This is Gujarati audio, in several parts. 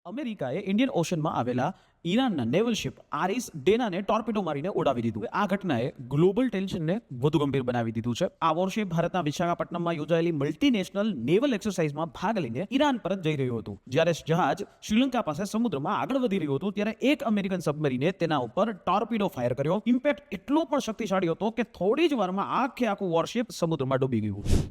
અમેરિકાએ ઇન્ડિયન ઓશનમાં આવેલા ઈરાનના નેવલ શિપ આરિસ ડેનાને ટોર્પિડો મારીને ઉડાવી દીધું. આ ઘટનાએ ગ્લોબલ ટેન્શનને વધુ ગંભીર બનાવી દીધું છે. આ વોરશિપ ભારતના વિશાખાપટ્ટનમમાં યોજાયેલી મલ્ટીનેશનલ નેવલ એક્સરસાઇઝમાં ભાગ લઈને ઈરાન પરત જઈ રહ્યું હતું. જ્યારે જહાજ શ્રીલંકા પાસે સમુદ્રમાં આગળ વધી રહ્યું હતું ત્યારે એક અમેરિકન સબમરીને તેના ઉપર ટોર્પિડો ફાયર કર્યો. ઇમ્પેક્ટ એટલો પણ શક્તિશાળી હતો કે થોડી જ વારમાં આખું વોરશિપ સમુદ્રમાં ડૂબી ગયું.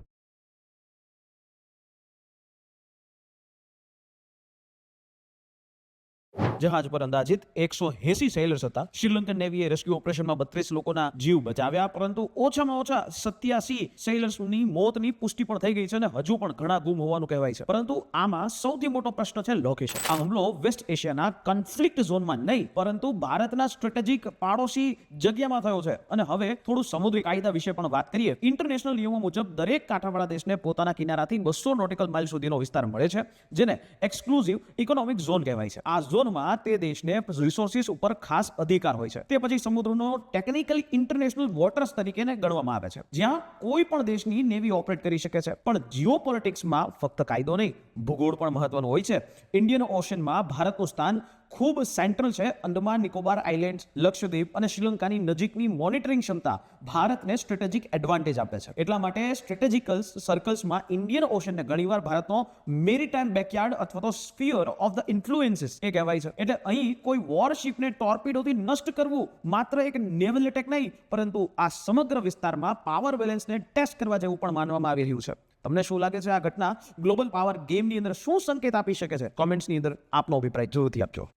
જહાજ પર અંદાજિત 180 સેલર્સ હતા. શ્રીલંકન નેવીએ રેસ્ક્યુ ઓપરેશનમાં 32 લોકોના જીવ બચાવ્યા, પરંતુ ઓછામાં ઓછા 87 સેલર્સની મોતની પુષ્ટિ પણ થઈ ગઈ છે અને હજુ પણ ઘણા ગુમ હોવાનું કહેવાય છે. પરંતુ આમાં સૌથી મોટો પ્રશ્ન છે લોકેશન. આ હુમલો વેસ્ટ એશિયાના કન્ફ્લિક્ટ ઝોનમાં નહીં, પરંતુ ભારતના સ્ટ્રેટેજિક પાડોશી જગ્યામાં થયો છે. અને હવે થોડું સમુદ્રી કાયદા વિશે પણ વાત કરીએ. ઇન્ટરનેશનલ નિયમો મુજબ દરેક કાંઠાવાળા દેશને પોતાના કિનારાથી 200 નોટિકલ માઇલ સુધીનો વિસ્તાર મળે છે, જેને એક્સક્લુઝિવ ઇકોનોમિક ઝોન કહેવાય છે. આ ઝોનમાં તે દેશને રિસોર્સિસ ઉપર ખાસ અધિકાર હોય છે. તે પછી સમુદ્રનો ટેકનિકલી ઇન્ટરનેશનલ વોટર્સ તરીકે ગણવામાં આવે છે, જ્યાં કોઈ પણ દેશની નેવી ઓપરેટ કરી શકે છે. પણ જીઓપોલિટિક્સમાં ફક્ત કાયદો નહીં, ભૂગોળ પણ મહત્વનું હોય છે. ઇન્ડિયન ઓશનમાં ભારતનું સ્થાન ખૂબ સેન્ટ્રલ છે. અંડમાન નિકોબાર આઇલેન્ડ્સ, લક્ષદ્વીપ અને શ્રીલંકાની નજીકની મોનિટરિંગ ક્ષમતા ભારતને સ્ટ્રેટેજિક એડવાન્ટેજ આપે છે. એટલા માટે સ્ટ્રેટેજિકલ સર્કલ્સમાં ઇન્ડિયન ઓશનને ઘણીવાર ભારતનો મેરીટાઇમ બેકયાર્ડ અથવા તો સ્ફિયર ઓફ ધ ઇન્ફ્લુએન્સીસ એ કહેવાય છે. એટલે અહીં કોઈ વોરશિપને ટોર્પિડોથી નષ્ટ કરવું માત્ર એક નેવલ એટેક નહીં, પરંતુ આ સમગ્ર વિસ્તારમાં પાવર બેલેન્સને ટેસ્ટ કરવા જેવું પણ માનવામાં આવી રહ્યું છે. તમને શું લાગે છે, આ ઘટના ગ્લોબલ પાવર ગેમની અંદર શું સંકેત આપી શકે છે? કોમેન્ટ્સની અંદર આપનો અભિપ્રાય જરૂરથી આપજો.